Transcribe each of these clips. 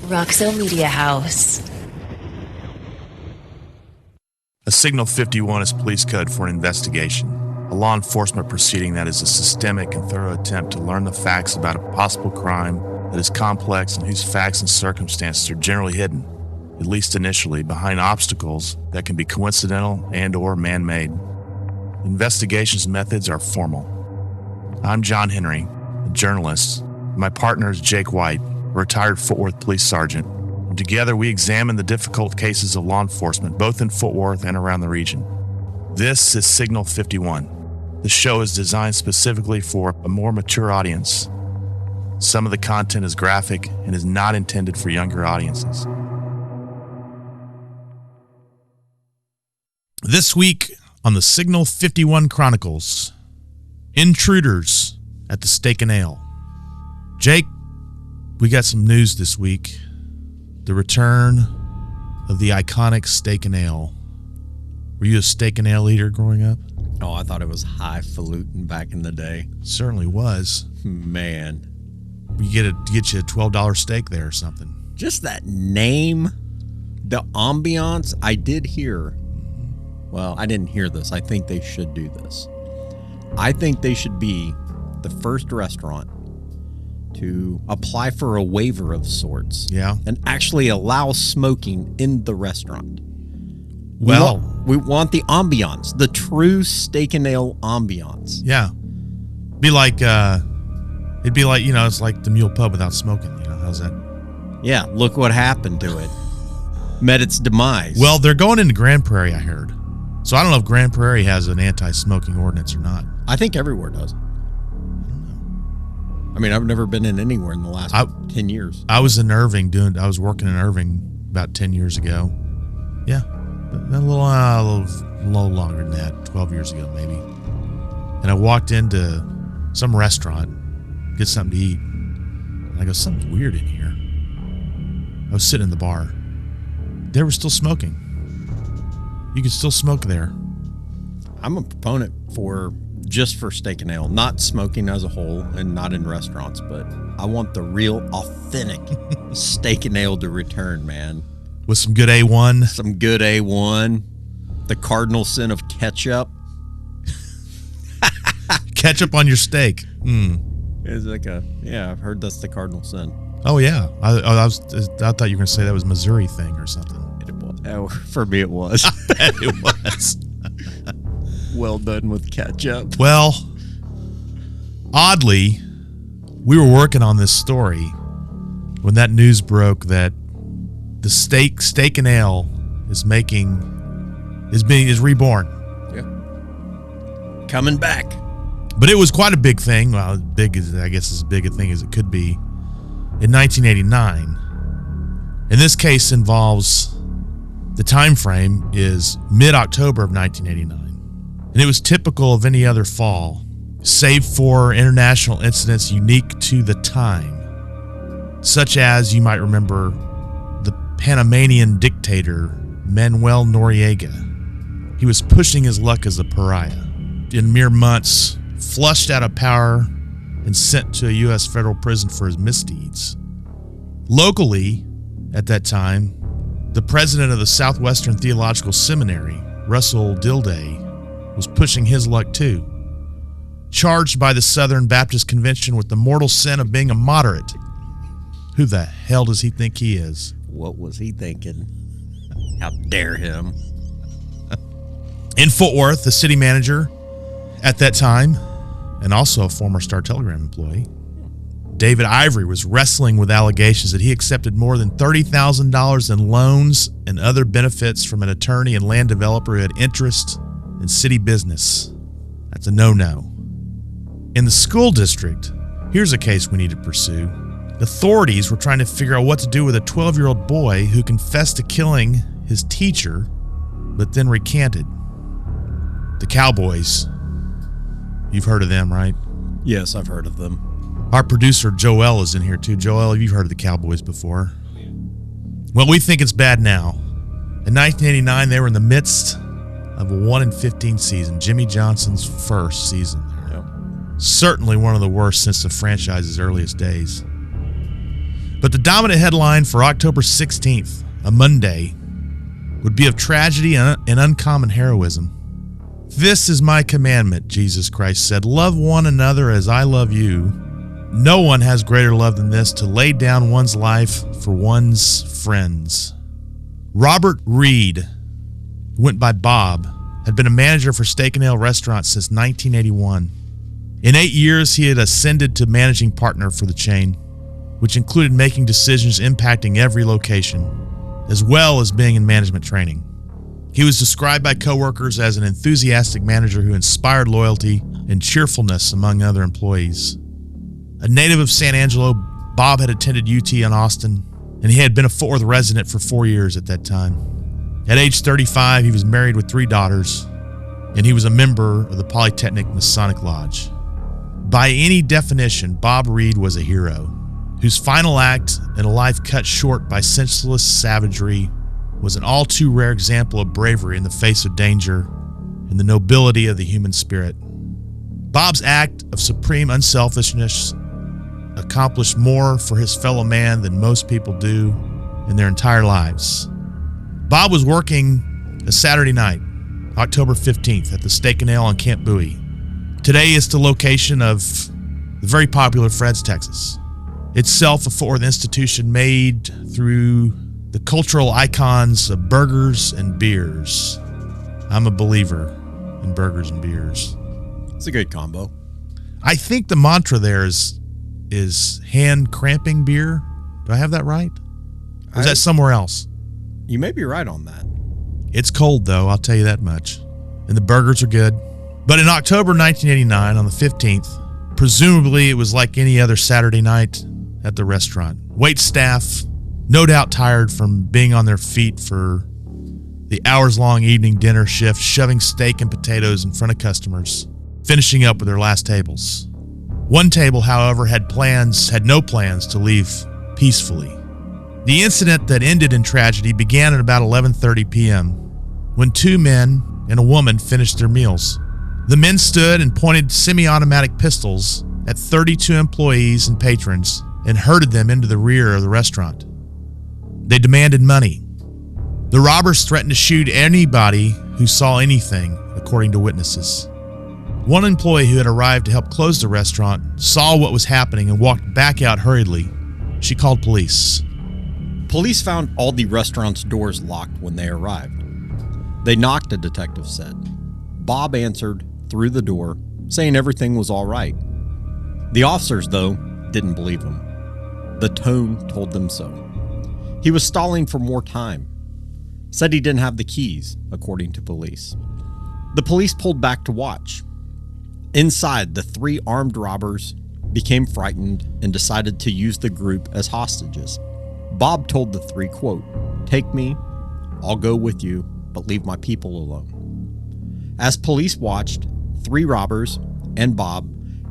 Roxo Media House. A Signal 51 is police code for an investigation, a law enforcement proceeding that is a systemic and thorough attempt to learn the facts about a possible crime that is complex and whose facts and circumstances are generally hidden, at least initially, behind obstacles that can be coincidental and or man-made. Investigations methods are formal. I'm John Henry, a journalist. My partner is Jake White, a retired Fort Worth police sergeant. And together we examine the difficult cases of law enforcement, both in Fort Worth and around the region. This is Signal 51. The show is designed specifically for a more mature audience. Some of the content is graphic and is not intended for younger audiences. This week on the Signal 51 Chronicles, intruders at the Steak and Ale. Jake, we got some news this week. The return of the iconic Steak and Ale. Were you a Steak and Ale eater growing up? Oh, I thought it was highfalutin back in the day. Certainly was. Man. You get you a $12 steak there or something. Just that name, the ambiance, I did hear. Well, I didn't hear this. I think they should do this. I think they should be the first restaurant to apply for a waiver of sorts. Yeah. And actually allow smoking in the restaurant. Well, we want the ambiance, the true Steak and Ale ambiance. Yeah. Be like, it'd be like, it's like the Mule Pub without smoking. How's that? Yeah, look what happened to it. Met its demise. Well, they're going into Grand Prairie, I heard. So I don't know if Grand Prairie has an anti-smoking ordinance or not. I think everywhere does. I mean, I've never been in anywhere in the last 10 years. I was in Irving I was working in Irving about 10 years ago. Yeah. A little longer than that, 12 years ago maybe. And I walked into some restaurant, get something to eat. And I go, something's weird in here. I was sitting in the bar. They were still smoking. You could still smoke there. I'm a proponent for Steak and Ale, not smoking as a whole and not in restaurants, but I want the real authentic Steak and Ale to return, man. With some good A1. Some good A1. The cardinal sin of ketchup. Ketchup on your steak. It's like I've heard that's the cardinal sin. Oh, yeah. I thought you were going to say that was a Missouri thing or something. It was. Oh, for me it was. It was. Well done with ketchup. Well, oddly, we were working on this story when that news broke that the Steak and Ale is reborn. Yeah. Coming back. But it was quite a big thing. Well, I guess as big a thing as it could be in 1989. In this case involves the time frame is mid-October of 1989. And it was typical of any other fall, save for international incidents unique to the time, such as, you might remember, the Panamanian dictator Manuel Noriega. He was pushing his luck as a pariah. In mere months, flushed out of power and sent to a U.S. federal prison for his misdeeds. Locally, at that time, the president of the Southwestern Theological Seminary, Russell Dilday, was pushing his luck too. Charged by the Southern Baptist Convention with the mortal sin of being a moderate. Who the hell does he think he is? What was he thinking? How dare him? In Fort Worth, the city manager at that time, and also a former Star Telegram employee, David Ivory, was wrestling with allegations that he accepted more than $30,000 in loans and other benefits from an attorney and land developer who had interest in city business. That's a no-no. In the school district, here's a case we need to pursue. The authorities were trying to figure out what to do with a 12-year-old boy who confessed to killing his teacher, but then recanted. The Cowboys. You've heard of them, right? Yes, I've heard of them. Our producer, Joel, is in here too. Joel, you've heard of the Cowboys before. Well, we think it's bad now. In 1989, they were in the midst of a 1-15 season, Jimmy Johnson's first season there. Yep. Certainly one of the worst since the franchise's earliest days. But the dominant headline for October 16th, a Monday, would be of tragedy and uncommon heroism. "This is my commandment," Jesus Christ said. "Love one another as I love you. No one has greater love than this, to lay down one's life for one's friends." Robert Reed, who went by Bob, had been a manager for Steak and Ale restaurants since 1981. In 8 years, he had ascended to managing partner for the chain, which included making decisions impacting every location, as well as being in management training. He was described by coworkers as an enthusiastic manager who inspired loyalty and cheerfulness among other employees. A native of San Angelo, Bob had attended UT in Austin, and he had been a Fort Worth resident for 4 years at that time. At age 35, he was married with 3 daughters, and he was a member of the Polytechnic Masonic Lodge. By any definition, Bob Reed was a hero, whose final act in a life cut short by senseless savagery was an all too rare example of bravery in the face of danger and the nobility of the human spirit. Bob's act of supreme unselfishness accomplished more for his fellow man than most people do in their entire lives. Bob was working a Saturday night, October 15th, at the Steak and Ale on Camp Bowie. Today is the location of the very popular Fred's, Texas. Itself a Fort Worth institution made through the cultural icons of burgers and beers. I'm a believer in burgers and beers. It's a good combo. I think the mantra there is hand cramping beer. Do I have that right? Or is that somewhere else? You may be right on that. It's cold, though, I'll tell you that much. And the burgers are good. But in October 1989, on the 15th, presumably it was like any other Saturday night at the restaurant. Wait staff, no doubt tired from being on their feet for the hours-long evening dinner shift, shoving steak and potatoes in front of customers, finishing up with their last tables. One table, however, had no plans to leave peacefully. The incident that ended in tragedy began at about 11:30 p.m. when 2 men and a woman finished their meals. The men stood and pointed semi-automatic pistols at 32 employees and patrons and herded them into the rear of the restaurant. They demanded money. The robbers threatened to shoot anybody who saw anything, according to witnesses. One employee who had arrived to help close the restaurant saw what was happening and walked back out hurriedly. She called police. Police found all the restaurant's doors locked when they arrived. They knocked, a detective said. Bob answered through the door, saying everything was all right. The officers, though, didn't believe him. The tone told them so. He was stalling for more time. Said he didn't have the keys, according to police. The police pulled back to watch. Inside, the 3 armed robbers became frightened and decided to use the group as hostages. Bob told the 3, quote, "Take me, I'll go with you, but leave my people alone." As police watched, 3 robbers and Bob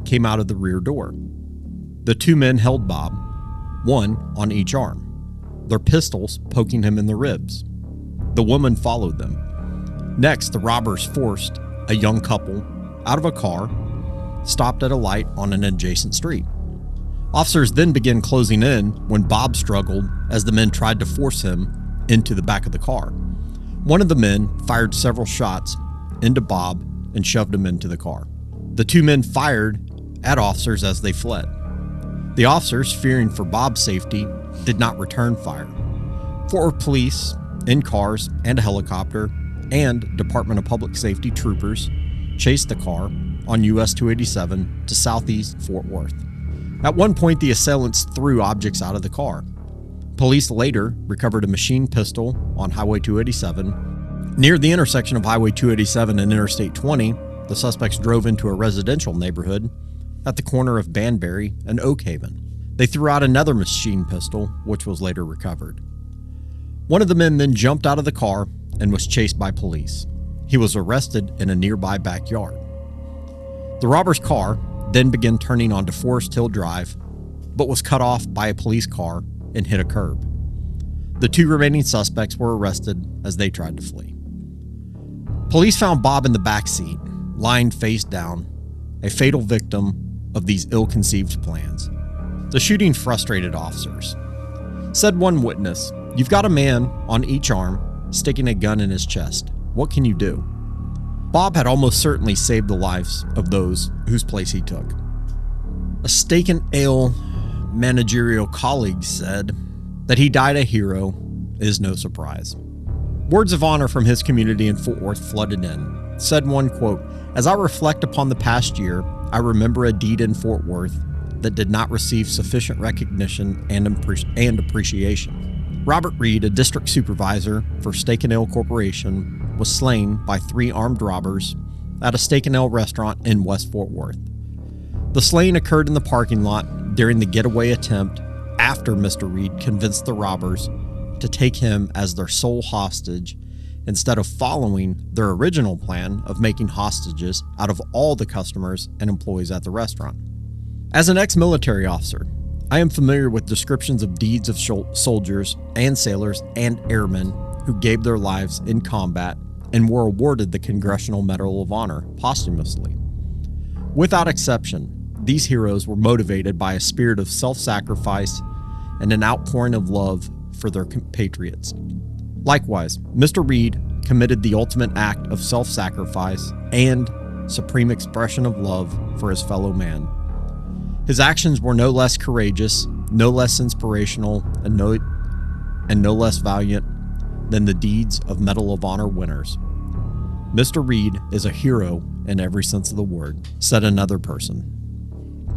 came out of the rear door. The 2 men held Bob, 1 on each arm, their pistols poking him in the ribs. The woman followed them. Next, the robbers forced a young couple out of a car, stopped at a light on an adjacent street. Officers then began closing in when Bob struggled as the men tried to force him into the back of the car. One of the men fired several shots into Bob and shoved him into the car. The 2 men fired at officers as they fled. The officers, fearing for Bob's safety, did not return fire. Fort Worth police, in cars and a helicopter, and Department of Public Safety troopers chased the car on US 287 to southeast Fort Worth. At one point, the assailants threw objects out of the car. Police later recovered a machine pistol on Highway 287. Near the intersection of Highway 287 and Interstate 20, the suspects drove into a residential neighborhood at the corner of Banbury and Oak Haven. They threw out another machine pistol, which was later recovered. One of the men then jumped out of the car and was chased by police. He was arrested in a nearby backyard. The robber's car then began turning onto Forest Hill Drive, but was cut off by a police car and hit a curb. The 2 remaining suspects were arrested as they tried to flee. Police found Bob in the back seat, lying face down, a fatal victim of these ill-conceived plans. The shooting frustrated officers. Said one witness, "You've got a man on each arm sticking a gun in his chest. What can you do?" Bob had almost certainly saved the lives of those whose place he took. A steak and ale managerial colleague said that he died a hero is no surprise. Words of honor from his community in Fort Worth flooded in. Said one, quote, "As I reflect upon the past year, I remember a deed in Fort Worth that did not receive sufficient recognition and appreciation. Robert Reed, a district supervisor for Steak and Ale Corporation, was slain by 3 armed robbers at a steak and ale restaurant in West Fort Worth. The slaying occurred in the parking lot during the getaway attempt after Mr. Reed convinced the robbers to take him as their sole hostage instead of following their original plan of making hostages out of all the customers and employees at the restaurant. As an ex-military officer, I am familiar with descriptions of deeds of soldiers and sailors and airmen who gave their lives in combat and were awarded the Congressional Medal of Honor posthumously. Without exception, these heroes were motivated by a spirit of self-sacrifice and an outpouring of love for their compatriots. Likewise, Mr. Reed committed the ultimate act of self-sacrifice and supreme expression of love for his fellow man. His actions were no less courageous, no less inspirational, and no less valiant than the deeds of Medal of Honor winners. Mr. Reed is a hero in every sense of the word," said another person.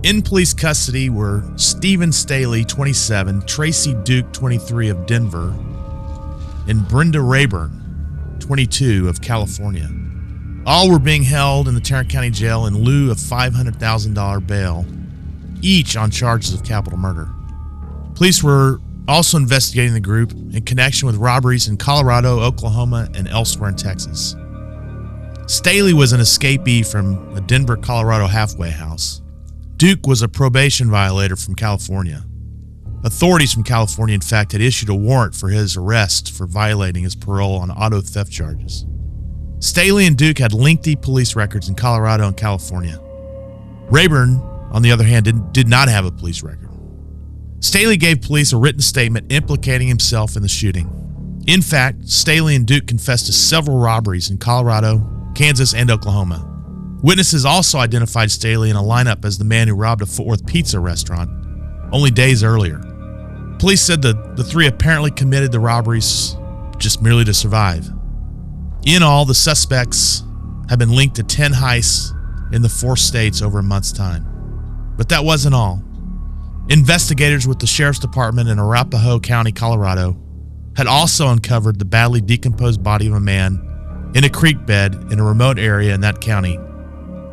In police custody were Stephen Staley, 27, Tracy Duke, 23, of Denver, and Brenda Rayburn, 22, of California. All were being held in the Tarrant County Jail in lieu of $500,000 bail, each on charges of capital murder. Police were also investigating the group in connection with robberies in Colorado, Oklahoma, and elsewhere in Texas. Staley was an escapee from a Denver, Colorado halfway house. Duke was a probation violator from California. Authorities from California, in fact, had issued a warrant for his arrest for violating his parole on auto theft charges. Staley and Duke had lengthy police records in Colorado and California. Rayburn, on the other hand, did not have a police record. Staley gave police a written statement implicating himself in the shooting. In fact, Staley and Duke confessed to several robberies in Colorado, Kansas, and Oklahoma. Witnesses also identified Staley in a lineup as the man who robbed a Fort Worth pizza restaurant only days earlier. Police said that the 3 apparently committed the robberies just merely to survive. In all, the suspects have been linked to 10 heists in the 4 states over a month's time. But that wasn't all. Investigators with the Sheriff's Department in Arapahoe County, Colorado, had also uncovered the badly decomposed body of a man in a creek bed in a remote area in that county.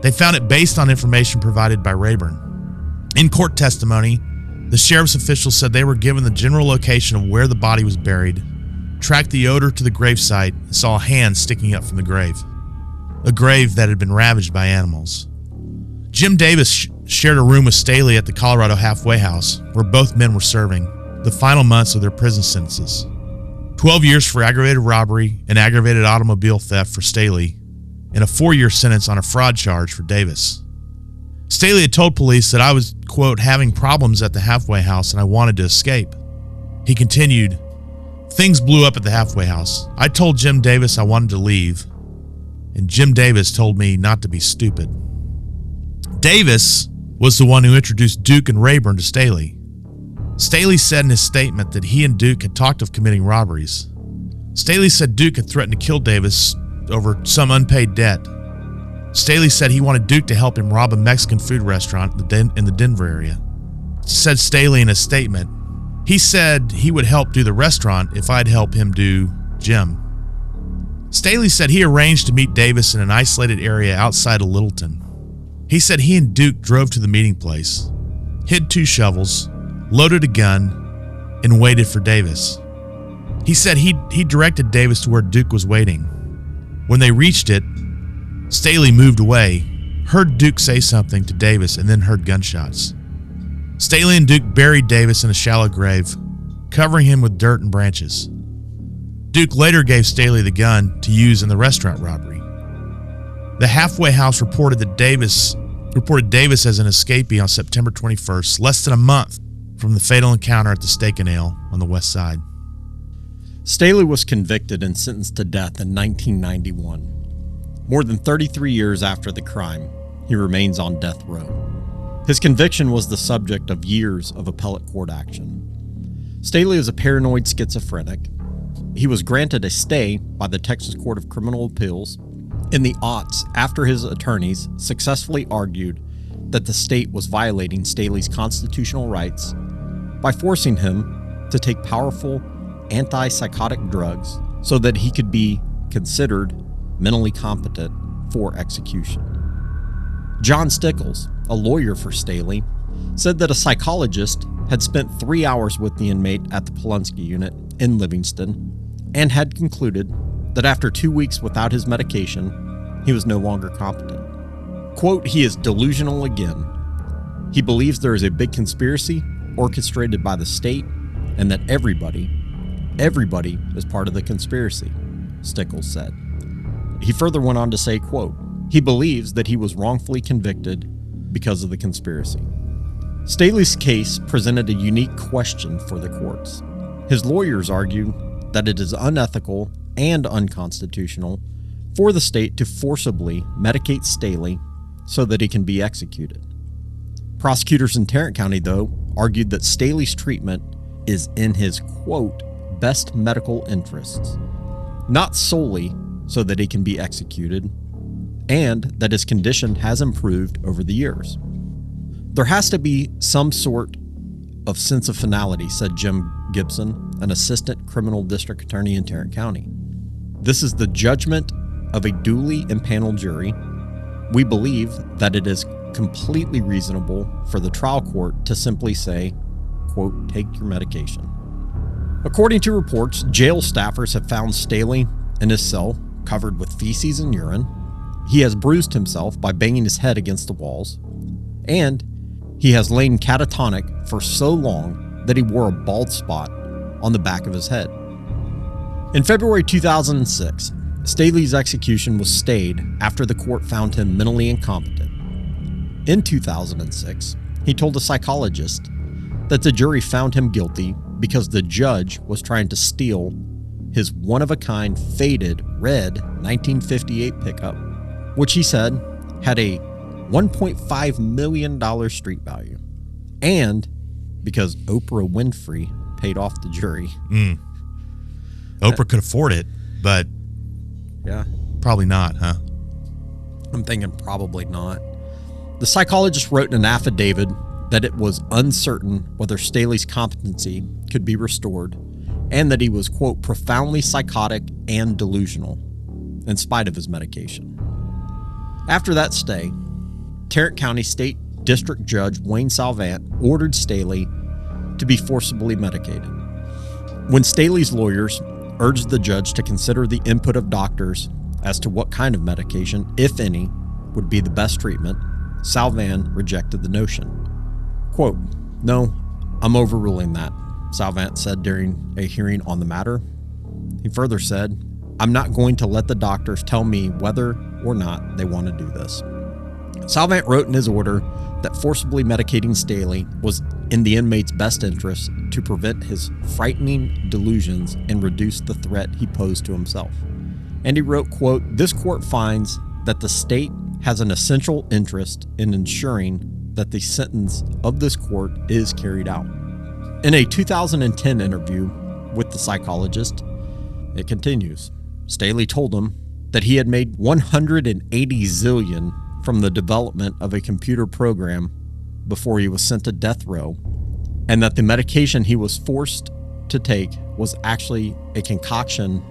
They found it based on information provided by Rayburn. In court testimony, the sheriff's officials said they were given the general location of where the body was buried, tracked the odor to the gravesite, and saw a hand sticking up from the grave. A grave that had been ravaged by animals. Jim Davis shared a room with Staley at the Colorado halfway house, where both men were serving the final months of their prison sentences. 12 years for aggravated robbery and aggravated automobile theft for Staley, and a 4-year sentence on a fraud charge for Davis. Staley had told police that I was, quote, having problems at the halfway house and I wanted to escape. He continued, "Things blew up at the halfway house. I told Jim Davis I wanted to leave, and Jim Davis told me not to be stupid." Davis was the one who introduced Duke and Rayburn to Staley. Staley said in his statement that he and Duke had talked of committing robberies. Staley said Duke had threatened to kill Davis over some unpaid debt. Staley said he wanted Duke to help him rob a Mexican food restaurant in the Denver area. Said Staley in a statement, he said he would help do the restaurant if I'd help him do Jim. Staley said he arranged to meet Davis in an isolated area outside of Littleton. He said he and Duke drove to the meeting place, hid 2 shovels, loaded a gun, and waited for Davis. He said he directed Davis to where Duke was waiting. When they reached it, Staley moved away, heard Duke say something to Davis, and then heard gunshots. Staley and Duke buried Davis in a shallow grave, covering him with dirt and branches. Duke later gave Staley the gun to use in the restaurant robbery. The halfway house reported Davis as an escapee on September 21st, less than a month from the fatal encounter at the Steak and Ale on the west side. Staley was convicted and sentenced to death in 1991. More than 33 years after the crime, he remains on death row. His conviction was the subject of years of appellate court action. Staley is a paranoid schizophrenic. He was granted a stay by the Texas Court of Criminal Appeals in the aughts after his attorneys successfully argued that the state was violating Staley's constitutional rights by forcing him to take powerful antipsychotic drugs so that he could be considered mentally competent for execution. John Stickles, a lawyer for Staley, said that a psychologist had spent 3 hours with the inmate at the Polunsky unit in Livingston and had concluded that after 2 weeks without his medication, he was no longer competent. Quote, "He is delusional again. He believes there is a big conspiracy orchestrated by the state and that everybody is part of the conspiracy," Stickles said. He further went on to say, quote, "He believes that he was wrongfully convicted because of the conspiracy." Staley's case presented a unique question for the courts. His lawyers argued that it is unethical and unconstitutional for the state to forcibly medicate Staley so that he can be executed. Prosecutors in Tarrant County, though, argued that Staley's treatment is in his, quote, "best medical interests," not solely so that he can be executed, and that his condition has improved over the years. "There has to be some sort of sense of finality," said Jim Gibson, an assistant criminal district attorney in Tarrant County. "This is the judgment of a duly impaneled jury. We believe that it is completely reasonable for the trial court to simply say, quote, 'take your medication.'" According to reports, jail staffers have found Staley in his cell covered with feces and urine. He has bruised himself by banging his head against the walls, and he has lain catatonic for so long that he wore a bald spot on the back of his head. In February 2006, Staley's execution was stayed after the court found him mentally incompetent. In 2006, he told a psychologist that the jury found him guilty because the judge was trying to steal his one-of-a-kind faded red 1958 pickup, which he said had a $1.5 million street value, and because Oprah Winfrey paid off the jury. Oprah could afford it, but Yeah, probably not, huh? I'm thinking probably not. The psychologist wrote in an affidavit that it was uncertain whether Staley's competency could be restored, and that he was, quote, "profoundly psychotic and delusional," in spite of his medication. After that stay, Tarrant County State District Judge Wayne Salvant ordered Staley to be forcibly medicated. When Staley's lawyers urged the judge to consider the input of doctors as to what kind of medication, if any, would be the best treatment, Salvant rejected the notion. Quote, "No, I'm overruling that," Salvant said during a hearing on the matter. He further said, "I'm not going to let the doctors tell me whether or not they want to do this." Salvant wrote in his order that forcibly medicating Staley was in the inmate's best interest to prevent his frightening delusions and reduce the threat he posed to himself. And he wrote, quote, "This court finds that the state has an essential interest in ensuring that the sentence of this court is carried out." In a 2010 interview with the psychologist, it continues, Staley told him that he had made 180 zillion from the development of a computer program before he was sent to death row, and that the medication he was forced to take was actually a concoction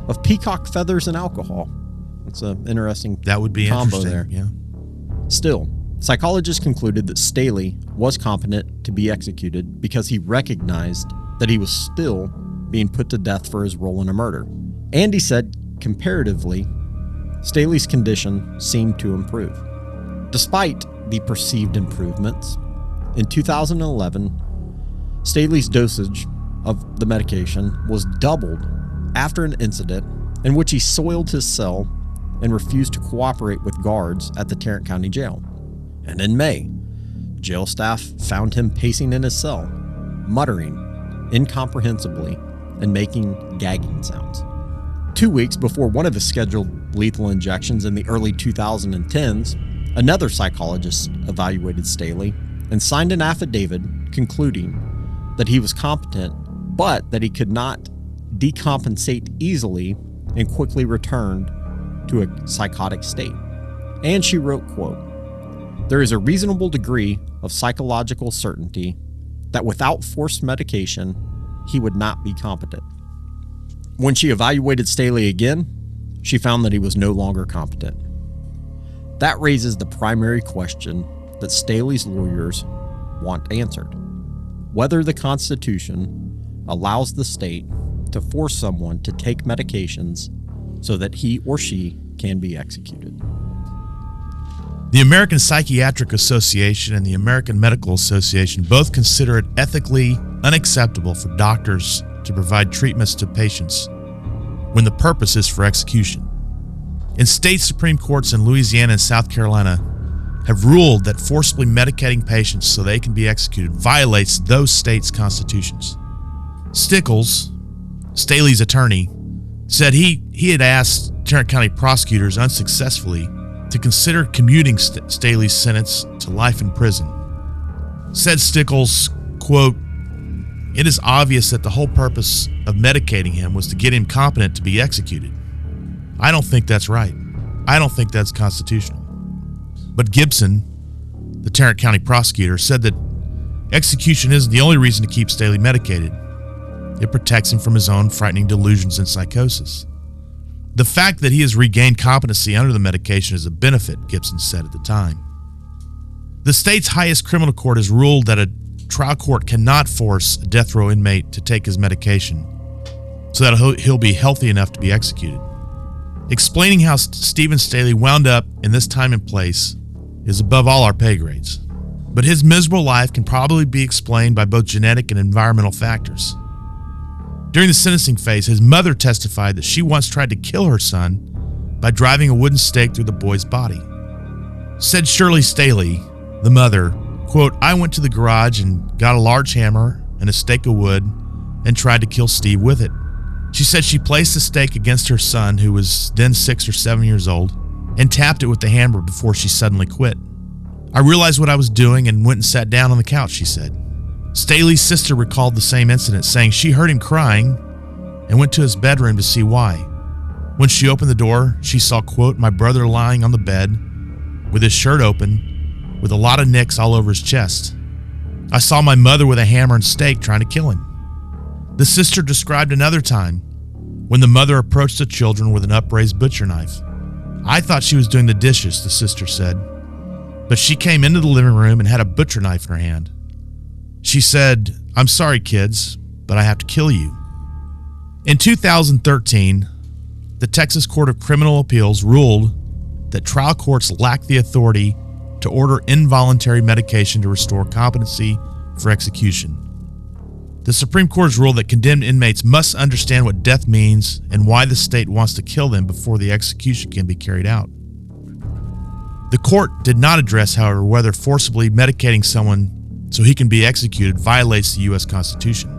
of peacock feathers and alcohol. It's an interesting That would be combo interesting. there. Yeah. Still, psychologists concluded that Staley was competent to be executed because he recognized that he was still being put to death for his role in a murder. And he said, comparatively, Staley's condition seemed to improve. Despite the perceived improvements, in 2011, Staley's dosage of the medication was doubled after an incident in which he soiled his cell and refused to cooperate with guards at the Tarrant County Jail. And in May, jail staff found him pacing in his cell, muttering incomprehensibly and making gagging sounds. 2 weeks before one of his scheduled lethal injections in the early 2010s, another psychologist evaluated Staley and signed an affidavit concluding that he was competent, but that he could not decompensate easily and quickly returned to a psychotic state. And she wrote, quote, "There is a reasonable degree of psychological certainty that without forced medication, he would not be competent." When she evaluated Staley again, she found that he was no longer competent. That raises the primary question that Staley's lawyers want answered: whether the Constitution allows the state to force someone to take medications so that he or she can be executed. The American Psychiatric Association and the American Medical Association both consider it ethically unacceptable for doctors to provide treatments to patients when the purpose is for execution. And state Supreme Courts in Louisiana and South Carolina have ruled that forcibly medicating patients so they can be executed violates those states' constitutions. Stickles, Staley's attorney, said he had asked Tarrant County prosecutors unsuccessfully to consider commuting Staley's sentence to life in prison. Said Stickles, quote, "It is obvious that the whole purpose of medicating him was to get him competent to be executed. I don't think that's right. I don't think that's constitutional." But Gibson, the Tarrant County prosecutor, said that execution isn't the only reason to keep Staley medicated. It protects him from his own frightening delusions and psychosis. The fact that he has regained competency under the medication is a benefit, Gibson said at the time. The state's highest criminal court has ruled that a trial court cannot force a death row inmate to take his medication so that he'll be healthy enough to be executed. Explaining how Stephen Staley wound up in this time and place is above all our pay grades. But his miserable life can probably be explained by both genetic and environmental factors. During the sentencing phase, his mother testified that she once tried to kill her son by driving a wooden stake through the boy's body. Said Shirley Staley, the mother, quote, "I went to the garage and got a large hammer and a stake of wood and tried to kill Steve with it." She said she placed the stake against her son, who was then 6 or 7 years old, and tapped it with the hammer before she suddenly quit. "I realized what I was doing and went and sat down on the couch," she said. Staley's sister recalled the same incident, saying she heard him crying and went to his bedroom to see why. When she opened the door, she saw, quote, "my brother lying on the bed with his shirt open with a lot of nicks all over his chest. I saw my mother with a hammer and stake trying to kill him." The sister described another time when the mother approached the children with an upraised butcher knife. "I thought she was doing the dishes," the sister said, "but she came into the living room and had a butcher knife in her hand. She said, 'I'm sorry, kids, but I have to kill you.'" In 2013, the Texas Court of Criminal Appeals ruled that trial courts lack the authority to order involuntary medication to restore competency for execution. The Supreme Court has ruled that condemned inmates must understand what death means and why the state wants to kill them before the execution can be carried out. The court did not address, however, whether forcibly medicating someone so he can be executed violates the U.S. Constitution.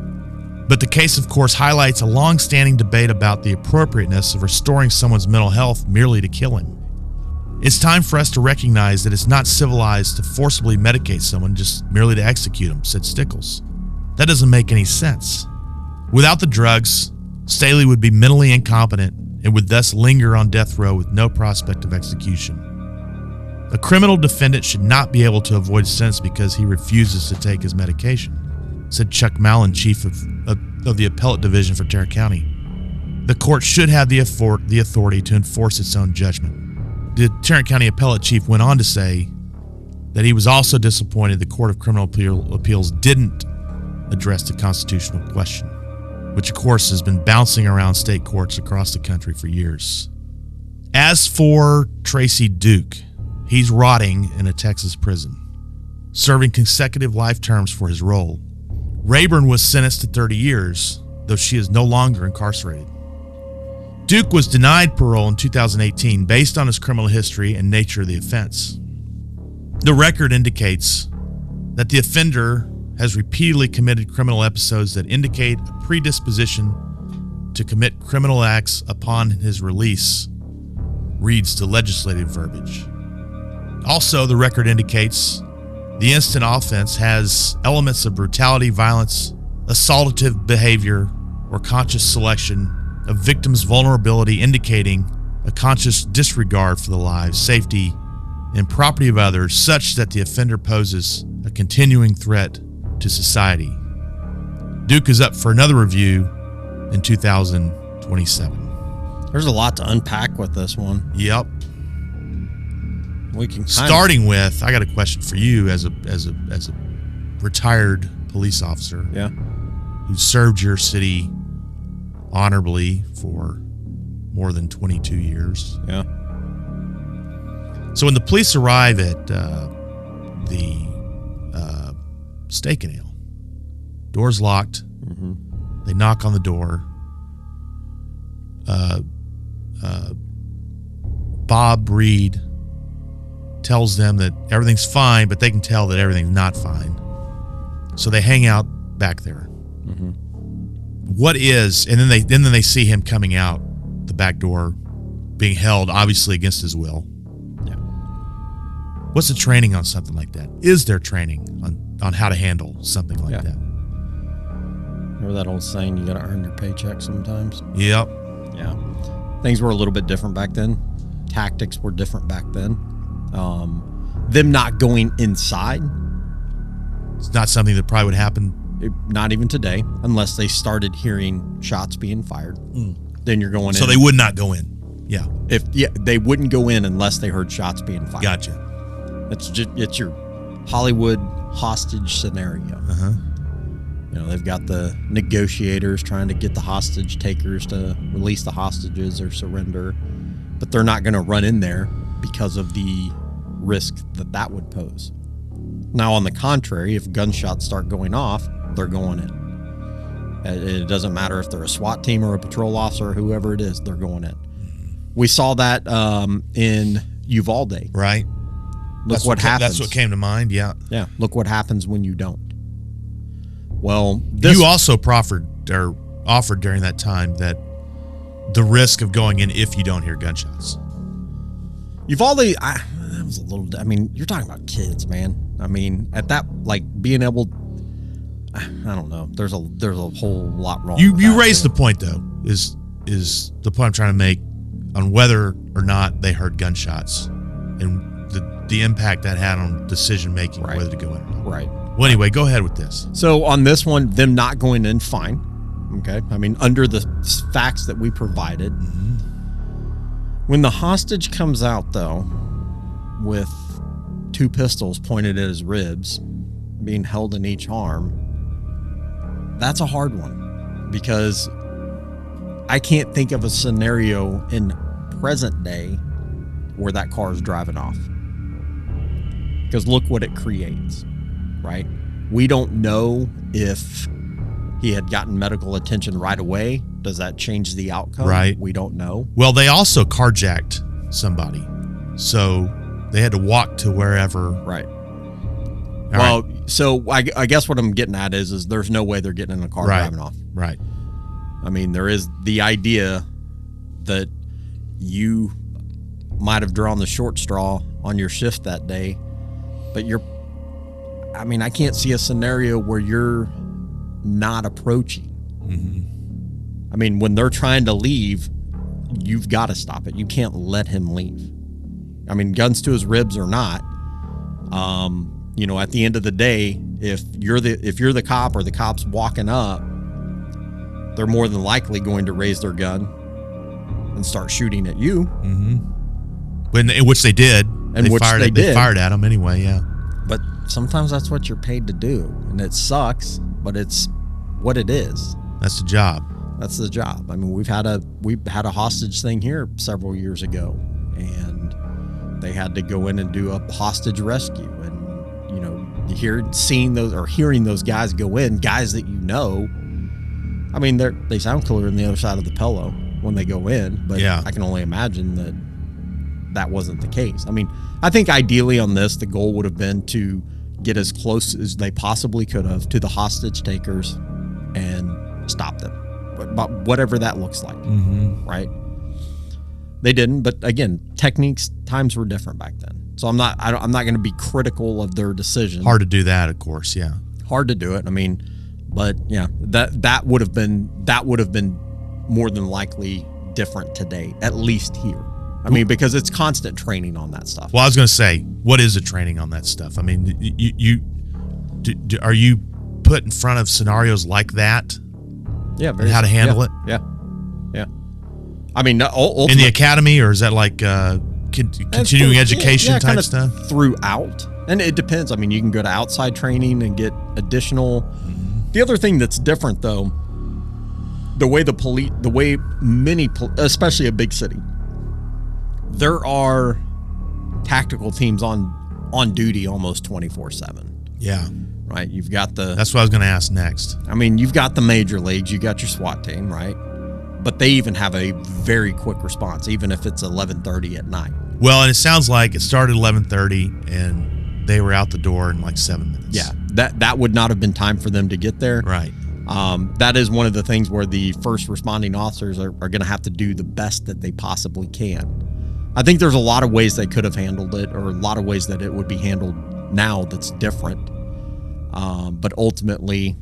But the case, of course, highlights a long-standing debate about the appropriateness of restoring someone's mental health merely to kill him. It's time for us to recognize that it's not civilized to forcibly medicate someone just merely to execute him, said Stickles. That doesn't make any sense. Without the drugs, Staley would be mentally incompetent and would thus linger on death row with no prospect of execution. A criminal defendant should not be able to avoid sentence because he refuses to take his medication, said Chuck Mallon, chief of the appellate division for Tarrant County. The court should have the authority to enforce its own judgment. The Tarrant County appellate chief went on to say that he was also disappointed the Court of Criminal Appeals didn't address the constitutional question, which of course has been bouncing around state courts across the country for years. As for Tracy Duke, he's rotting in a Texas prison, serving consecutive life terms for his role. Rayburn was sentenced to 30 years, though she is no longer incarcerated. Duke was denied parole in 2018 based on his criminal history and nature of the offense. The record indicates that the offender has repeatedly committed criminal episodes that indicate a predisposition to commit criminal acts upon his release, reads the legislative verbiage. Also, the record indicates the instant offense has elements of brutality, violence, assaultive behavior, or conscious selection of victims' vulnerability, indicating a conscious disregard for the lives, safety, and property of others, such that the offender poses a continuing threat to society. Duke is up for another review in 2027. There's a lot to unpack with this one. Yep. We can starting with, I got a question for you as a retired police officer. Yeah. Who served your city honorably for more than 22 years. Yeah. So when the police arrive at the Steak and Ale, door's locked. Mm-hmm. They knock on the door. Bob Reed tells them that everything's fine, but they can tell that everything's not fine. So they hang out back there. Mm-hmm. What is, and then they see him coming out the back door, being held obviously against his will. Yeah. What's the training on something like that? Is there training on how to handle something like that? Remember that old saying, you got to earn your paycheck sometimes? Yep. Yeah. Things were a little bit different back then. Tactics were different back then. Them not going inside. It's not something that probably would happen. Not even today, unless they started hearing shots being fired. Then you're going in. So they would not go in. Yeah. They wouldn't go in unless they heard shots being fired. Gotcha. It's your Hollywood hostage scenario. Uh-huh. They've got the negotiators trying to get the hostage takers to release the hostages or surrender, but they're not going to run in there because of the risk that would pose. Now, on the contrary, if gunshots start going off, they're going in. It doesn't matter if they're a SWAT team or a patrol officer or whoever it is, they're going in. We saw that in Uvalde. Right. Look what happens. That's what came to mind, yeah. Yeah, look what happens when you don't. Well, you also offered during that time that the risk of going in if you don't hear gunshots. Uvalde, that was a little. I mean, you're talking about kids, man. I mean, at that, like being able, I don't know. There's a whole lot wrong. You raised the point though. Is the point I'm trying to make on whether or not they heard gunshots and the impact that had on decision making, right, whether to go in or not. Right. Well, anyway, go ahead with this. So on this one, them not going in, fine. Okay. I mean, under the facts that we provided. Mm-hmm. When the hostage comes out, though, with 2 pistols pointed at his ribs, being held in each arm, that's a hard one because I can't think of a scenario in present day where that car is driving off. Because look what it creates, right? We don't know if he had gotten medical attention right away. Does that change the outcome? Right. We don't know. Well, they also carjacked somebody. So they had to walk to wherever. Right. Right. So I guess what I'm getting at is there's no way they're getting in a car driving off. Right. I mean, there is the idea that you might have drawn the short straw on your shift that day, but I can't see a scenario where you're not approaching. Mm-hmm. I mean, when they're trying to leave, you've got to stop it. You can't let him leave. I mean, guns to his ribs or not, at the end of the day, if you're the cop or the cop's walking up, they're more than likely going to raise their gun and start shooting at you. Mm-hmm. Which they did. They fired at him anyway, yeah. But sometimes that's what you're paid to do, and it sucks, but it's what it is. That's the job. That's the job. I mean, we had a hostage thing here several years ago, and they had to go in and do a hostage rescue. And hearing those guys go in, guys that I mean, they sound cooler on the other side of the pillow when they go in, but yeah. I can only imagine that wasn't the case. I mean, I think ideally on this, the goal would have been to get as close as they possibly could have to the hostage takers and stop them, whatever that looks like, right? They didn't, but again, times were different back then. So I'm not going to be critical of their decision. Hard to do that, of course. Yeah, hard to do it. I mean, but yeah, that would have been more than likely different today, at least here. I mean, because it's constant training on that stuff. Well, I was going to say, what is the training on that stuff? I mean, are you put in front of scenarios like that? Yeah, and how to handle it? Yeah. I mean, in the academy, or is that like continuing education type stuff? Throughout, and it depends. I mean, you can go to outside training and get additional. The other thing that's different, though, the way many, especially a big city, there are tactical teams on duty almost 24/7. Yeah. Right. You've got that's what I was going to ask next. I mean, you've got the major leagues, you got your SWAT team, right? But they even have a very quick response, even if it's 11:30 at night. Well, and it sounds like it started 11:30 and they were out the door in like 7 minutes. Yeah. That would not have been time for them to get there. Right. That is one of the things where the first responding officers are going to have to do the best that they possibly can. I think there's a lot of ways they could have handled it, or a lot of ways that it would be handled now that's different. But ultimately,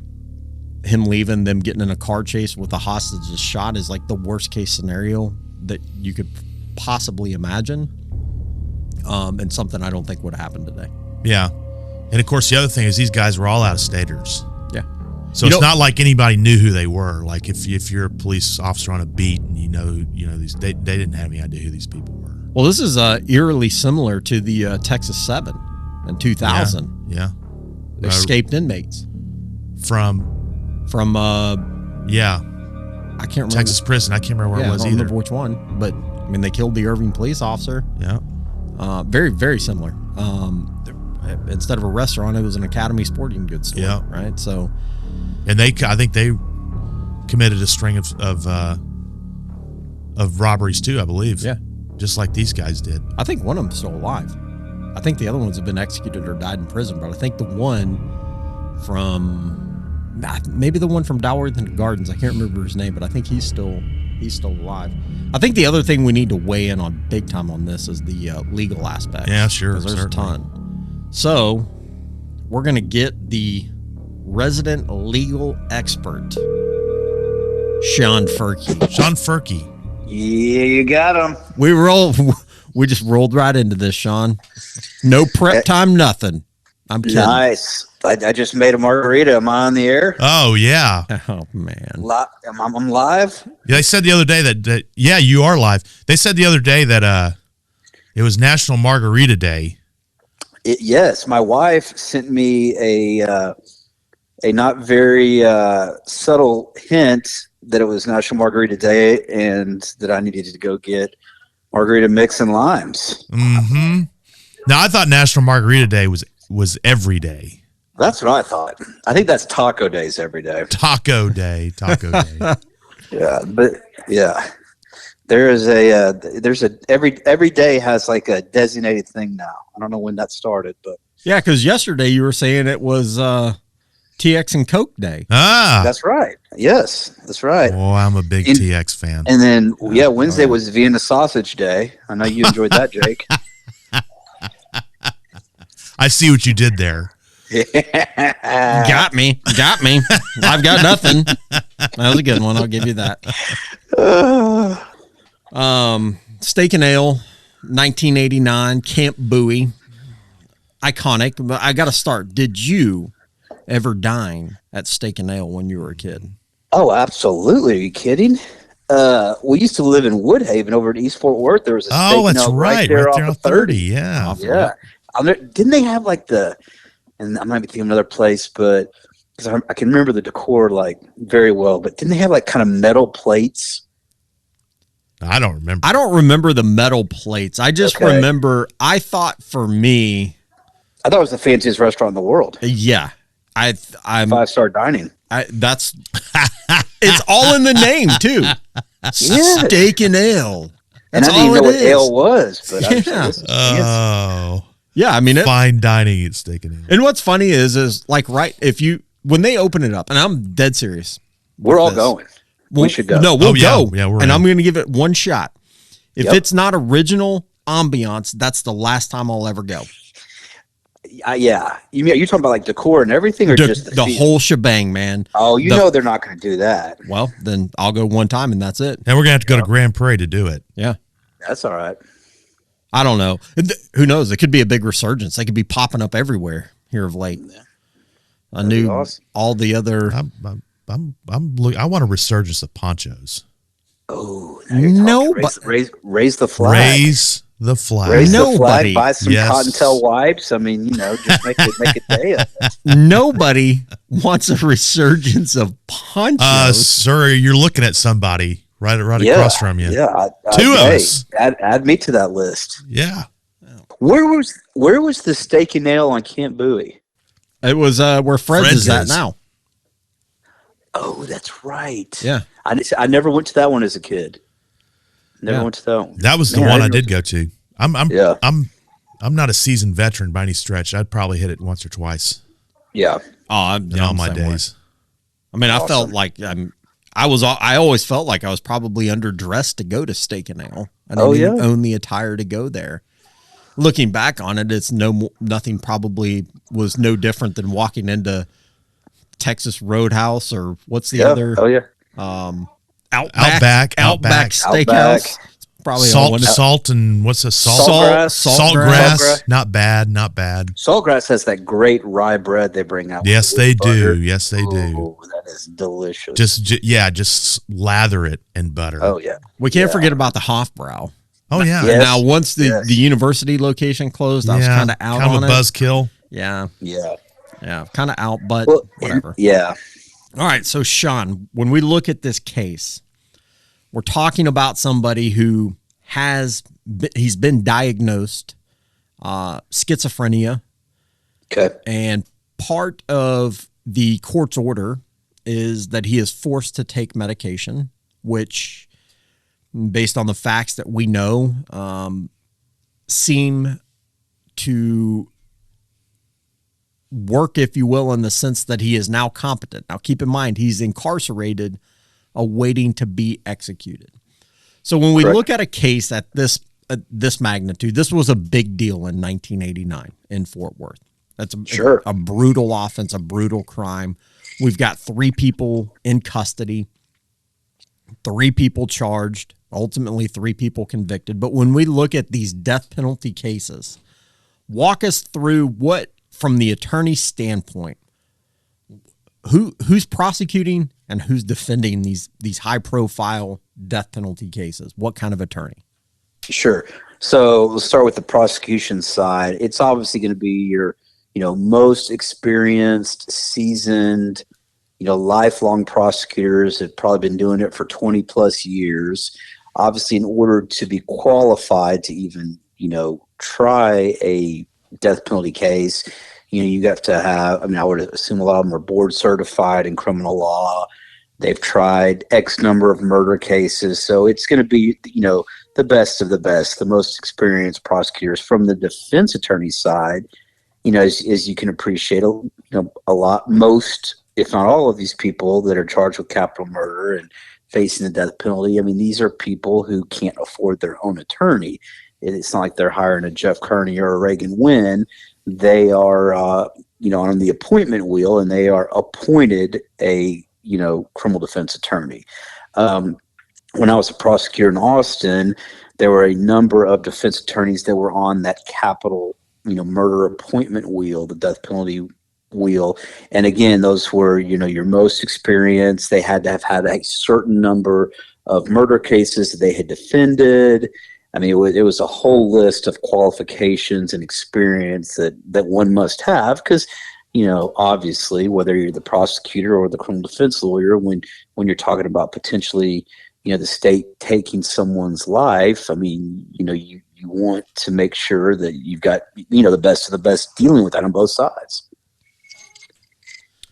him leaving, them getting in a car chase with a hostage shot is like the worst case scenario that you could possibly imagine. And something I don't think would happen today. Yeah. And of course, the other thing is these guys were all out of staters. Yeah. So it's not like anybody knew who they were. Like if you're a police officer on a beat and you know these, they didn't have any idea who these people were. Well, this is eerily similar to the Texas 7 in 2000. Yeah. Escaped inmates from I can't remember Texas prison. I can't remember where it was I don't either. remember which one, but I mean they killed the Irving police officer. Yeah. Very, very similar. Instead of a restaurant, it was an Academy sporting goods store. Yeah. Right. So, and I think they committed a string of robberies too, I believe. Yeah. Just like these guys did. I think one of them's still alive. I think the other ones have been executed or died in prison, but I think the one from maybe the one from Dalworthington Gardens, I can't remember his name, but I think he's still alive. I think the other thing we need to weigh in on big time on this is the legal aspect. Yeah, sure. Because there's certainly. a ton. So we're going to get the resident legal expert, Sean Furkey. Sean Furkey. Yeah, you got him. We just rolled right into this, Sean. No prep time, nothing. I'm kidding. Nice. I just made a margarita. Am I on the air? Oh, yeah. Oh, man. I'm live? Yeah, they said the other day that yeah, you are live. They said the other day that it was National Margarita Day. Yes. My wife sent me a not very subtle hint that it was National Margarita Day and that I needed to go get margarita mix and limes. Mm-hmm. Now, I thought National Margarita Day was every day. That's what I thought. I think that's taco days every day. Taco Day. Yeah, but yeah, there's every day has like a designated thing now. I don't know when that started, but yeah, because yesterday you were saying it was TX and Coke Day. Ah, that's right. Yes, that's right. Oh, I'm a big TX fan. And then Wednesday was Vienna Sausage Day. I know you enjoyed that, Jake. I see what you did there. Got me. I've got nothing. That was a good one. I'll give you that. Steak and Ale, 1989, Camp Bowie. Iconic. But I got to start. Did you ever dine at Steak and Ale when you were a kid? Oh, absolutely. Are you kidding? We used to live in Woodhaven over at East Fort Worth. There was a Steak and Ale right there on 30. Yeah. Yeah. Didn't they have like and I might be thinking of another place, but because I can remember the decor like very well, but didn't they have like kind of metal plates? I don't remember. I don't remember the metal plates. I just remember, I thought for me, I thought it was the fanciest restaurant in the world. Yeah. I'm 5-star dining. It's all in the name too. Yeah. Steak and Ale. And I didn't even know what ale was, but Oh. Yeah, I mean, fine dining at Steak and Ale. And what's funny is like when they open it up, and I'm dead serious. We're all going. We should go. No, we'll go. Yeah, we're and in. I'm going to give it one shot. If Yep. it's not original ambiance, that's the last time I'll ever go. Yeah. You're talking about like decor and everything, or just The whole shebang, man. Oh, you know they're not going to do that. Well, then I'll go one time and that's it. And we're going to have to go to Grand Prairie to do it. Yeah. That's all right. I don't know. Who knows? It could be a big resurgence. They could be popping up everywhere here of late. I knew awesome. all the other. I want a resurgence of ponchos. Oh, no, raise the flag. Raise the flag. Raise the Nobody. flag. Buy some Yes. cottontail wipes. I mean, just make a day of it. Nobody wants a resurgence of ponchos. Sir, you're looking at somebody right across from you. Yeah, Two of us. Add me to that list. Yeah. Where was the Steak and Ale on Camp Bowie? It was where Fred's is at now. Oh, that's right. Yeah. I never went to that one as a kid. Never went to that one. That was the one I did go to. I'm not a seasoned veteran by any stretch. I'd probably hit it once or twice Yeah. Oh, in all my days. I mean, I felt like I always felt like I was probably underdressed to go to Steak and Ale. I didn't even own the attire to go there. Looking back on it, it's nothing probably was no different than walking into Texas Roadhouse or what's the other? Oh yeah. Outback Steakhouse. Probably salt and what's the Saltgrass. Not bad. Saltgrass has that great rye bread they bring out. Yes, they butter. do. Yes, they do. Oh, that is delicious. Just lather it in butter. Oh yeah. We can't forget about the Hofbrau. Oh yeah. Yes. Now, once the university location closed, I was kind of out on it. Kind of a buzzkill. Yeah. Yeah. Kind of out, but whatever. Yeah. All right. So, Sean, when we look at this case, we're talking about somebody who he's been diagnosed schizophrenia. Okay. And part of the court's order is that he is forced to take medication, which, based on the facts that we know, seem to work, if you will, in the sense that he is now competent. Now, keep in mind, he's incarcerated, awaiting to be executed. So when we look at a case at this magnitude, this was a big deal in 1989 in Fort Worth. That's a brutal offense, a brutal crime. We've got 3 people in custody, 3 people charged, ultimately 3 people convicted. But when we look at these death penalty cases, walk us through what, from the attorney's standpoint, who's prosecuting and who's defending these high profile death penalty cases? What kind of attorney? Sure. So let's start with the prosecution side. It's obviously going to be your, most experienced, seasoned, lifelong prosecutors have probably been doing it for 20 plus years. Obviously, in order to be qualified to even, try a death penalty case, you have to have, I would assume a lot of them are board certified in criminal law. They've tried X number of murder cases. So it's going to be, the best of the best, the most experienced prosecutors. From the defense attorney side, as you can appreciate, a lot, most, if not all of these people that are charged with capital murder and facing the death penalty, these are people who can't afford their own attorney. It's not like they're hiring a Jeff Kearney or a Reagan Wynn. They are, on the appointment wheel, and they are appointed a, criminal defense attorney. When I was a prosecutor in Austin, there were a number of defense attorneys that were on that capital, murder appointment wheel, the death penalty wheel. And again, those were, your most experienced. They had to have had a certain number of murder cases that they had defended. It was a whole list of qualifications and experience that one must have, because, obviously, whether you're the prosecutor or the criminal defense lawyer, when you're talking about potentially, the state taking someone's life, you want to make sure that you've got, the best of the best dealing with that on both sides.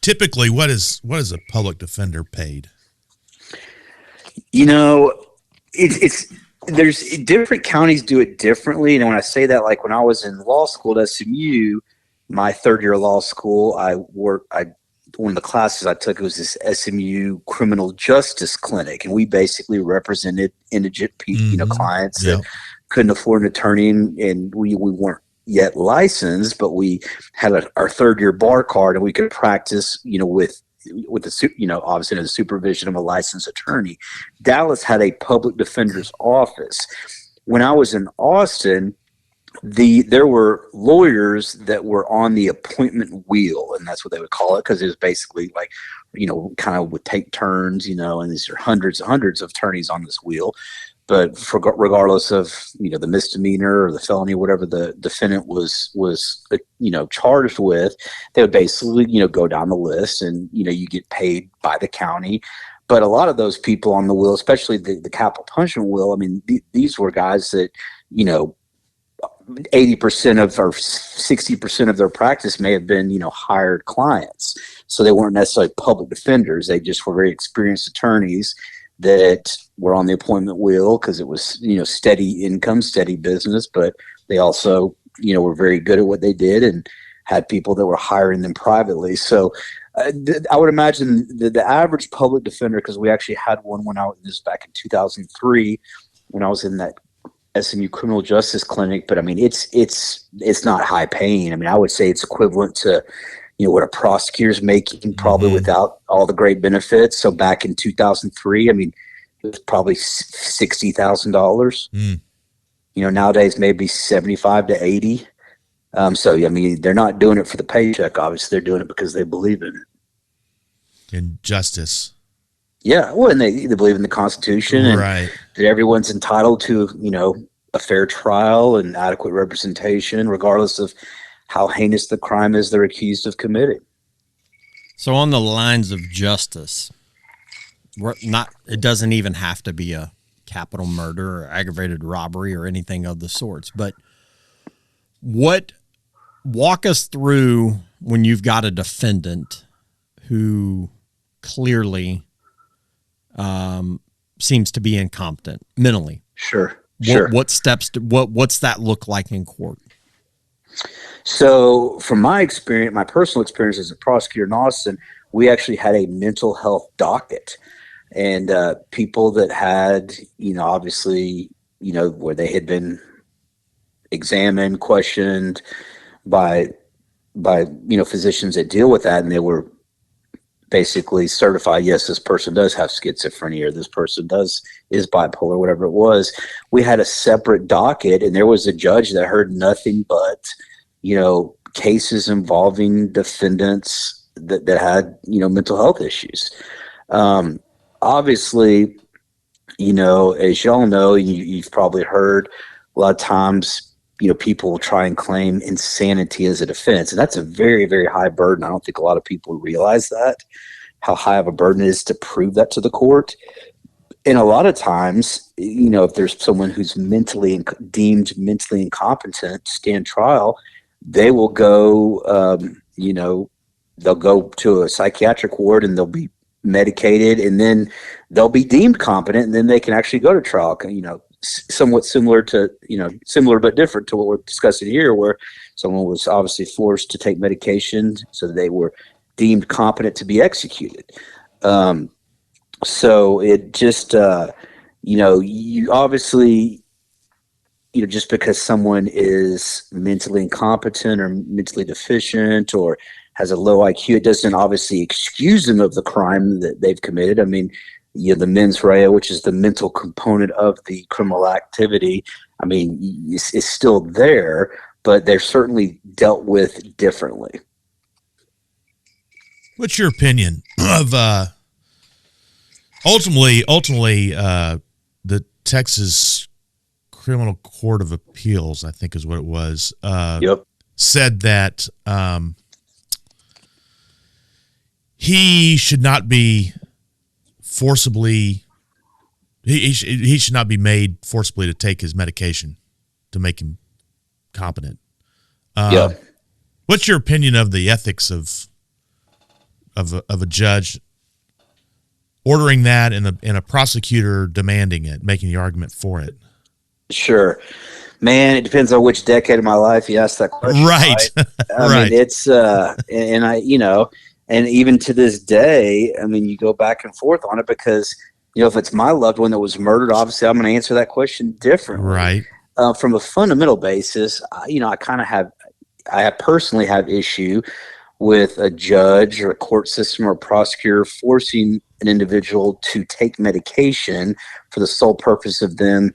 Typically, what is a public defender paid? It's there's different counties do it differently. And when I say that, like when I was in law school at SMU, my third year of law school, one of the classes I took was this SMU criminal justice clinic. And we basically represented indigent people, clients that couldn't afford an attorney, and we weren't yet licensed, but we had our third year bar card, and we could practice, with the, obviously the supervision of a licensed attorney. Dallas had a public defender's office. When I was in Austin, there were lawyers that were on the appointment wheel, and that's what they would call it, because it was basically like, kind of would take turns, and these are hundreds and hundreds of attorneys on this wheel. But regardless of the misdemeanor or the felony, whatever the defendant was charged with, they would basically go down the list, and you get paid by the county. But a lot of those people on the wheel, especially the capital punishment wheel, I mean, these were guys that 80% of or 60% of their practice may have been hired clients, so they weren't necessarily public defenders. They just were very experienced attorneys that were on the appointment wheel because it was steady income, steady business, but they also were very good at what they did and had people that were hiring them privately. So I would imagine the average public defender, because we actually had one when I was back in 2003 when I was in that SMU criminal justice clinic, but I mean it's not high paying. I mean, I would say it's equivalent to what a prosecutor's making, probably without all the great benefits. So back in 2003, I mean, it was probably $60,000. Nowadays maybe 75 to 80. So I mean, they're not doing it for the paycheck. Obviously, they're doing it because they believe in it. In justice. Yeah, well, and they believe in the Constitution, and right, that everyone's entitled to a fair trial and adequate representation, regardless of how heinous the crime is they're accused of committing. So on the lines of justice, it doesn't even have to be a capital murder or aggravated robbery or anything of the sorts, but walk us through when you've got a defendant who clearly seems to be incompetent mentally. Sure. What steps what's that look like in court? So from my experience, my personal experience as a prosecutor in Austin, we actually had a mental health docket, and people that had, obviously, where they had been examined, questioned by physicians that deal with that, and they were basically certified, yes, this person does have schizophrenia, or this person is bipolar, whatever it was. We had a separate docket, and there was a judge that heard nothing but cases involving defendants that had, mental health issues. Obviously, as y'all know, you've probably heard a lot of times, people will try and claim insanity as a defense. And that's a very, very high burden. I don't think a lot of people realize that, how high of a burden it is to prove that to the court. And a lot of times, if there's someone who's deemed mentally incompetent to stand trial, they will go, they'll go to a psychiatric ward and they'll be medicated, and then they'll be deemed competent, and then they can actually go to trial. Somewhat similar but different to what we're discussing here, where someone was obviously forced to take medication so that they were deemed competent to be executed. So it just, you obviously, just because someone is mentally incompetent or mentally deficient or has a low IQ, it doesn't obviously excuse them of the crime that they've committed. I mean, the mens rea, which is the mental component of the criminal activity, I mean, is still there, but they're certainly dealt with differently. What's your opinion of ultimately the Texas Criminal Court of Appeals, I think is what it was, said that he should not be forcibly he should not be made forcibly to take his medication to make him competent. What's your opinion of the ethics of a judge ordering that and a prosecutor demanding it, making the argument for it? Sure. Man, it depends on which decade of my life you ask that question. Right. I Right. mean, it's and I, and even to this day, I mean, you go back and forth on it because if it's my loved one that was murdered, obviously I'm going to answer that question differently. Right. From a fundamental basis, I kind of I personally have issue with a judge or a court system or a prosecutor forcing an individual to take medication for the sole purpose of them,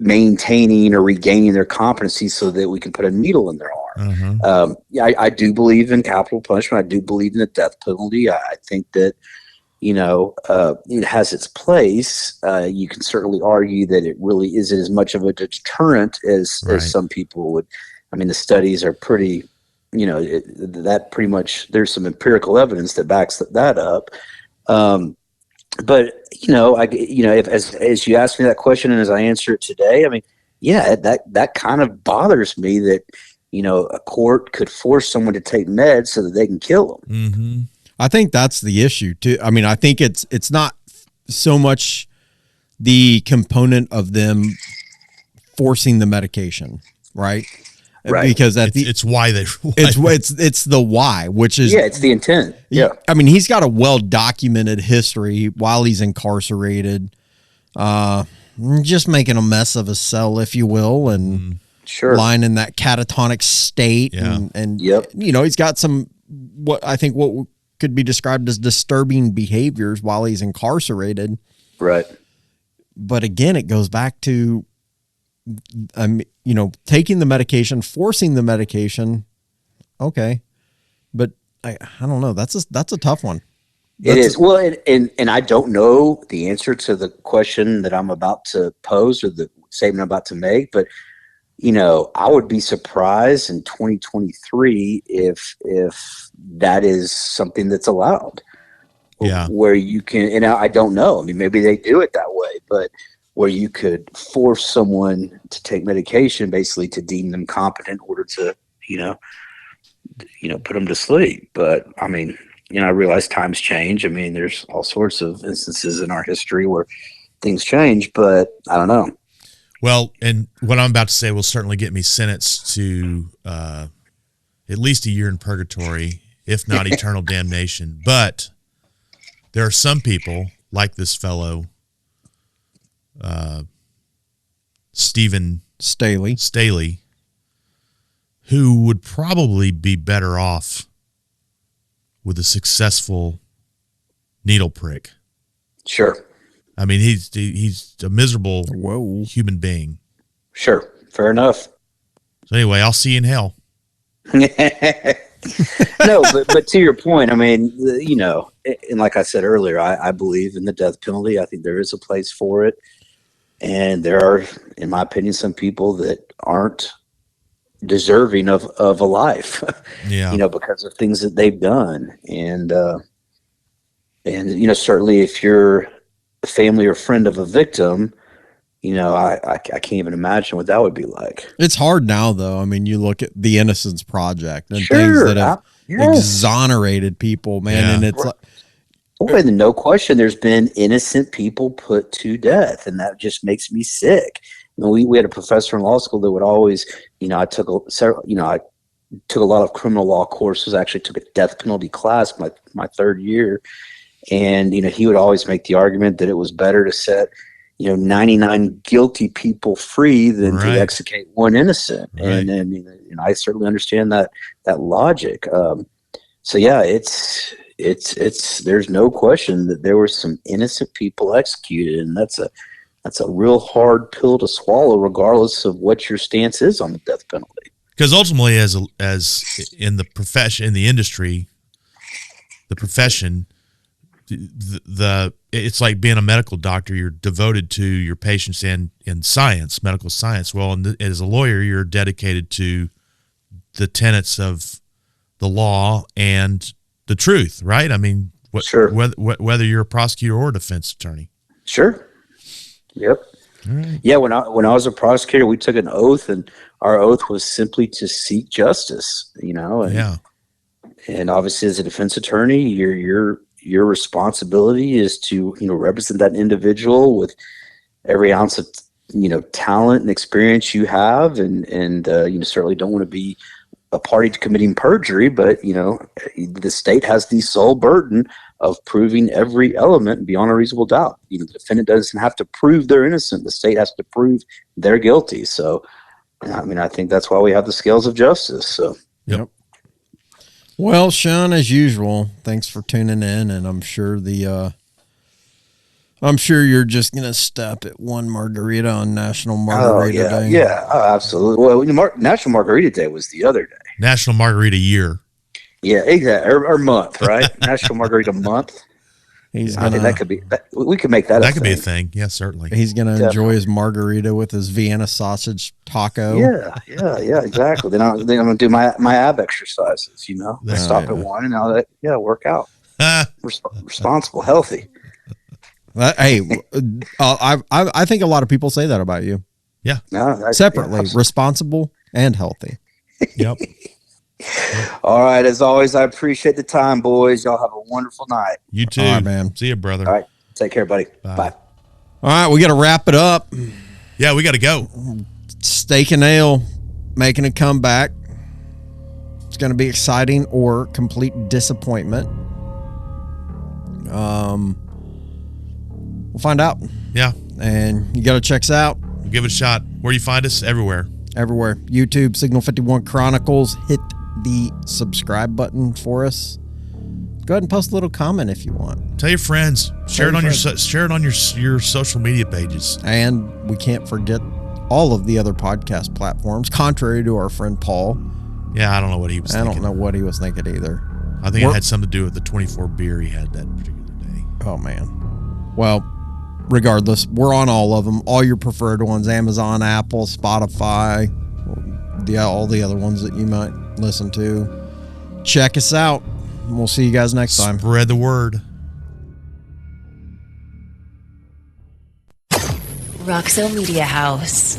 maintaining or regaining their competency so that we can put a needle in their arm. Uh-huh. I do believe in capital punishment. I do believe in the death penalty. I think that, it has its place. You can certainly argue that it really isn't as much of a deterrent as some people would. I mean, the studies are pretty, that pretty much, there's some empirical evidence that backs that up. But if as you ask me that question and as I answer it today, I mean, yeah, that kind of bothers me that a court could force someone to take meds so that they can kill them. Mm-hmm. I think that's the issue too. I mean, I think it's not so much the component of them forcing the medication, right? Right. Because it's why they. It's the why, which is it's the intent. Yeah. I mean, he's got a well documented history while he's incarcerated, just making a mess of his cell, if you will, and lying in that catatonic state, and he's got some what could be described as disturbing behaviors while he's incarcerated. Right. But again, it goes back to taking the medication, forcing the medication. Okay. But I don't know. That's a tough one. It is. Well, and I don't know the answer to the question that I'm about to pose or the statement I'm about to make, but I would be surprised in 2023 if that is something that's allowed. Yeah. Where you can, and I don't know. I mean, maybe they do it that way, but where you could force someone to take medication basically to deem them competent in order to, put them to sleep. But I mean, I realize times change. I mean, there's all sorts of instances in our history where things change, but I don't know. Well, and what I'm about to say will certainly get me sentenced to at least a year in purgatory, if not eternal damnation. But there are some people like this fellow, Stephen Staley, who would probably be better off with a successful needle prick. Sure. I mean, he's a miserable human being. Sure. Fair enough. So anyway, I'll see you in hell. No, but to your point, I mean, and like I said earlier, I believe in the death penalty. I think there is a place for it. And there are, in my opinion, some people that aren't deserving of a life, because of things that they've done. And certainly if you're a family or friend of a victim, I can't even imagine what that would be like. It's hard now, though. I mean, you look at the Innocence Project and things that have exonerated people, man. And it's like, no question, there's been innocent people put to death, and that just makes me sick. We had a professor in law school that would always, I took a lot of criminal law courses. I actually took a death penalty class my third year, and he would always make the argument that it was better to set 99 guilty people free than to execute one innocent. Right. And I certainly understand that logic. So yeah, it's there's no question that there were some innocent people executed, and that's a real hard pill to swallow, regardless of what your stance is on the death penalty. Because ultimately, as in the profession, in the industry, the profession, it's like being a medical doctor. You're devoted to your patients and in science, medical science. Well, as a lawyer, you're dedicated to the tenets of the law and the truth, right? I mean, whether you're a prosecutor or a defense attorney. Sure. Yep. Right. Yeah. When I was a prosecutor, we took an oath, and our oath was simply to seek justice. And obviously, as a defense attorney, your responsibility is to represent that individual with every ounce of talent and experience you have, and certainly don't want to be a party to committing perjury, but the state has the sole burden of proving every element beyond a reasonable doubt. The defendant doesn't have to prove they're innocent. The state has to prove they're guilty. So, I think that's why we have the scales of justice. So, yep. Well, Sean, as usual, thanks for tuning in, and I'm sure you're just gonna stop at one margarita on National Margarita Day. Yeah, absolutely. Well, National Margarita Day was the other day. National Margarita Year. Yeah, exactly. Or month, right? National Margarita Month. I think that could be. We could make that. That could be a thing. Yeah, certainly. He's gonna enjoy his margarita with his Vienna sausage taco. Yeah, exactly. Then I'm gonna do my ab exercises. Stop at one and I'll work out. Responsible, healthy. Hey, I think a lot of people say that about you. Yeah. Separately, responsible and healthy. Yep. All right. As always, I appreciate the time, boys. Y'all have a wonderful night. You too, all right, man. See you, brother. All right. Take care, buddy. Bye. All right. We got to wrap it up. Yeah, we got to go. Steak and Ale making a comeback. It's going to be exciting or complete disappointment. We'll find out. Yeah. And you got to check us out. We'll give it a shot. Where you find us? Everywhere. YouTube, Signal 51 Chronicles. Hit the subscribe button for us. Go ahead and post a little comment if you want. Tell your friends. Share it on your social media pages. And we can't forget all of the other podcast platforms, contrary to our friend Paul. Yeah, I don't know what he was thinking. I don't know what he was thinking either. I think it had something to do with the 24 beer he had that particular day. Oh, man. Well, regardless, we're on all of them. All your preferred ones, Amazon, Apple, Spotify, all the other ones that you might listen to. Check us out. We'll see you guys next time. Spread the word. Roxo Media House.